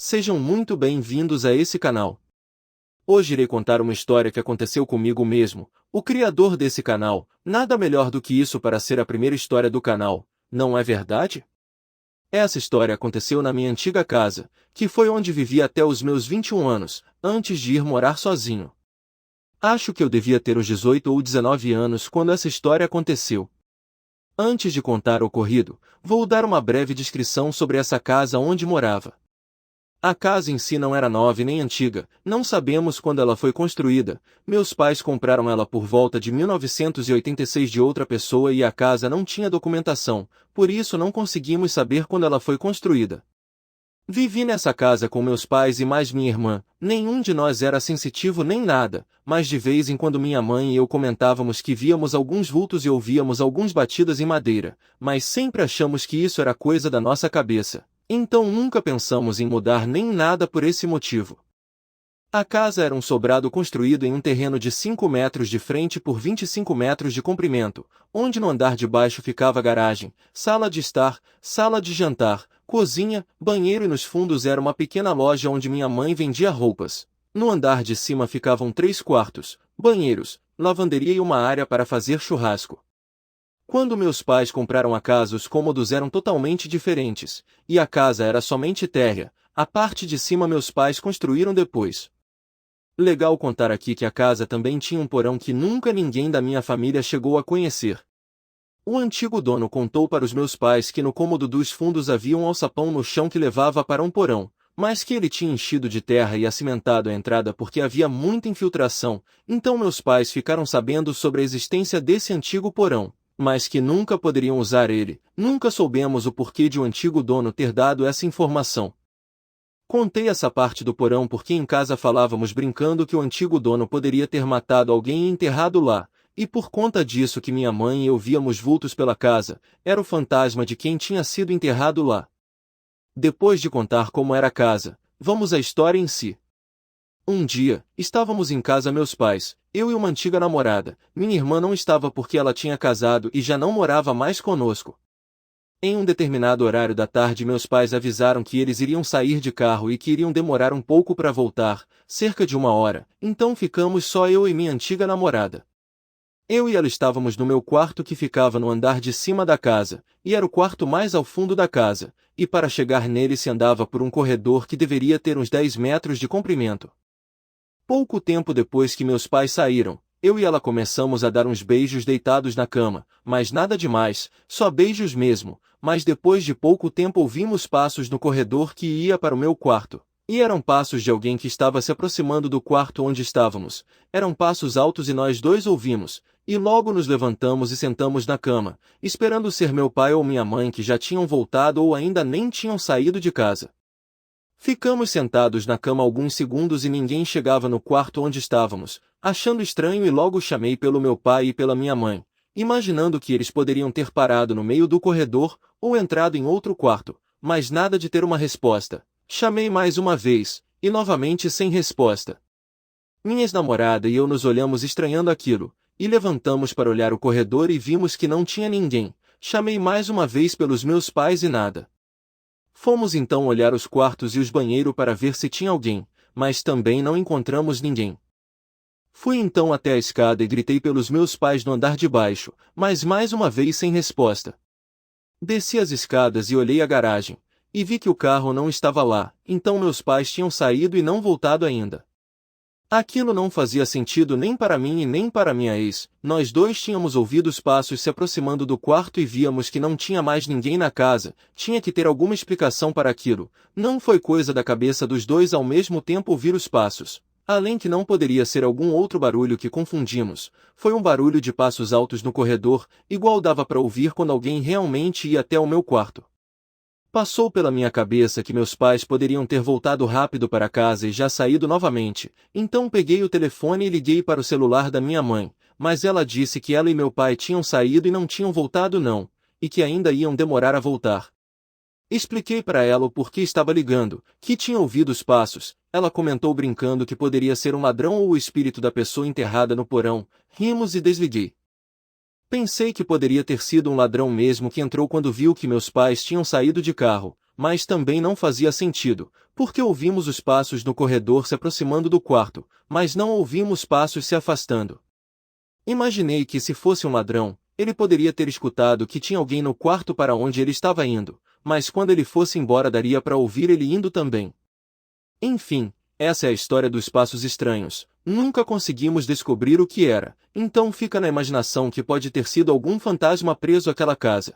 Sejam muito bem-vindos a esse canal. Hoje irei contar uma história que aconteceu comigo mesmo, o criador desse canal. Nada melhor do que isso para ser a primeira história do canal, não é verdade? Essa história aconteceu na minha antiga casa, que foi onde vivi até os meus 21 anos, antes de ir morar sozinho. Acho que eu devia ter uns 18 ou 19 anos quando essa história aconteceu. Antes de contar o ocorrido, vou dar uma breve descrição sobre essa casa onde morava. A casa em si não era nova e nem antiga, não sabemos quando ela foi construída. Meus pais compraram ela por volta de 1986 de outra pessoa e a casa não tinha documentação, por isso não conseguimos saber quando ela foi construída. Vivi nessa casa com meus pais e mais minha irmã. Nenhum de nós era sensitivo nem nada, mas de vez em quando minha mãe e eu comentávamos que víamos alguns vultos e ouvíamos algumas batidas em madeira, mas sempre achamos que isso era coisa da nossa cabeça. Então nunca pensamos em mudar nem nada por esse motivo. A casa era um sobrado construído em um terreno de 5 metros de frente por 25 metros de comprimento, onde no andar de baixo ficava garagem, sala de estar, sala de jantar, cozinha, banheiro e nos fundos era uma pequena loja onde minha mãe vendia roupas. No andar de cima ficavam 3 quartos, banheiros, lavanderia e uma área para fazer churrasco. Quando meus pais compraram a casa, os cômodos eram totalmente diferentes, e a casa era somente térrea. A parte de cima meus pais construíram depois. Legal contar aqui que a casa também tinha um porão que nunca ninguém da minha família chegou a conhecer. O antigo dono contou para os meus pais que no cômodo dos fundos havia um alçapão no chão que levava para um porão, mas que ele tinha enchido de terra e acimentado a entrada porque havia muita infiltração, então meus pais ficaram sabendo sobre a existência desse antigo porão, mas que nunca poderiam usar ele. Nunca soubemos o porquê de o antigo dono ter dado essa informação. Contei essa parte do porão porque em casa falávamos brincando que o antigo dono poderia ter matado alguém e enterrado lá, e por conta disso que minha mãe e eu víamos vultos pela casa, era o fantasma de quem tinha sido enterrado lá. Depois de contar como era a casa, vamos à história em si. Um dia, estávamos em casa meus pais, eu e uma antiga namorada. Minha irmã não estava porque ela tinha casado e já não morava mais conosco. Em um determinado horário da tarde meus pais avisaram que eles iriam sair de carro e que iriam demorar um pouco para voltar, cerca de 1 hora, então ficamos só eu e minha antiga namorada. Eu e ela estávamos no meu quarto que ficava no andar de cima da casa, e era o quarto mais ao fundo da casa, e para chegar nele se andava por um corredor que deveria ter uns 10 metros de comprimento. Pouco tempo depois que meus pais saíram, eu e ela começamos a dar uns beijos deitados na cama, mas nada demais, só beijos mesmo, mas depois de pouco tempo ouvimos passos no corredor que ia para o meu quarto. E eram passos de alguém que estava se aproximando do quarto onde estávamos. Eram passos altos e nós dois ouvimos, e logo nos levantamos e sentamos na cama, esperando ser meu pai ou minha mãe que já tinham voltado ou ainda nem tinham saído de casa. Ficamos sentados na cama alguns segundos e ninguém chegava no quarto onde estávamos, achando estranho e logo chamei pelo meu pai e pela minha mãe, imaginando que eles poderiam ter parado no meio do corredor ou entrado em outro quarto, mas nada de ter uma resposta. Chamei mais uma vez, e novamente sem resposta. Minha ex-namorada e eu nos olhamos estranhando aquilo, e levantamos para olhar o corredor e vimos que não tinha ninguém. Chamei mais uma vez pelos meus pais e nada. Fomos então olhar os quartos e os banheiros para ver se tinha alguém, mas também não encontramos ninguém. Fui então até a escada e gritei pelos meus pais no andar de baixo, mas mais uma vez sem resposta. Desci as escadas e olhei a garagem, e vi que o carro não estava lá, então meus pais tinham saído e não voltado ainda. Aquilo não fazia sentido nem para mim e nem para minha ex. Nós dois tínhamos ouvido os passos se aproximando do quarto e víamos que não tinha mais ninguém na casa. Tinha que ter alguma explicação para aquilo. Não foi coisa da cabeça dos dois ao mesmo tempo ouvir os passos. Além que não poderia ser algum outro barulho que confundimos. Foi um barulho de passos altos no corredor, igual dava para ouvir quando alguém realmente ia até o meu quarto. Passou pela minha cabeça que meus pais poderiam ter voltado rápido para casa e já saído novamente, então peguei o telefone e liguei para o celular da minha mãe, mas ela disse que ela e meu pai tinham saído e não tinham voltado não, e que ainda iam demorar a voltar. Expliquei para ela o porquê estava ligando, que tinha ouvido os passos. Ela comentou brincando que poderia ser um ladrão ou o espírito da pessoa enterrada no porão. Rimos e desliguei. Pensei que poderia ter sido um ladrão mesmo que entrou quando viu que meus pais tinham saído de carro, mas também não fazia sentido, porque ouvimos os passos no corredor se aproximando do quarto, mas não ouvimos passos se afastando. Imaginei que se fosse um ladrão, ele poderia ter escutado que tinha alguém no quarto para onde ele estava indo, mas quando ele fosse embora daria para ouvir ele indo também. Enfim, essa é a história dos passos estranhos. Nunca conseguimos descobrir o que era, então fica na imaginação que pode ter sido algum fantasma preso àquela casa.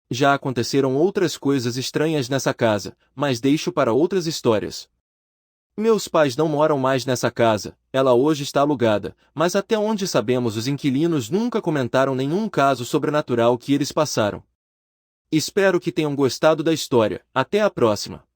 Já aconteceram outras coisas estranhas nessa casa, mas deixo para outras histórias. Meus pais não moram mais nessa casa, ela hoje está alugada, mas até onde sabemos os inquilinos nunca comentaram nenhum caso sobrenatural que eles passaram. Espero que tenham gostado da história. Até a próxima!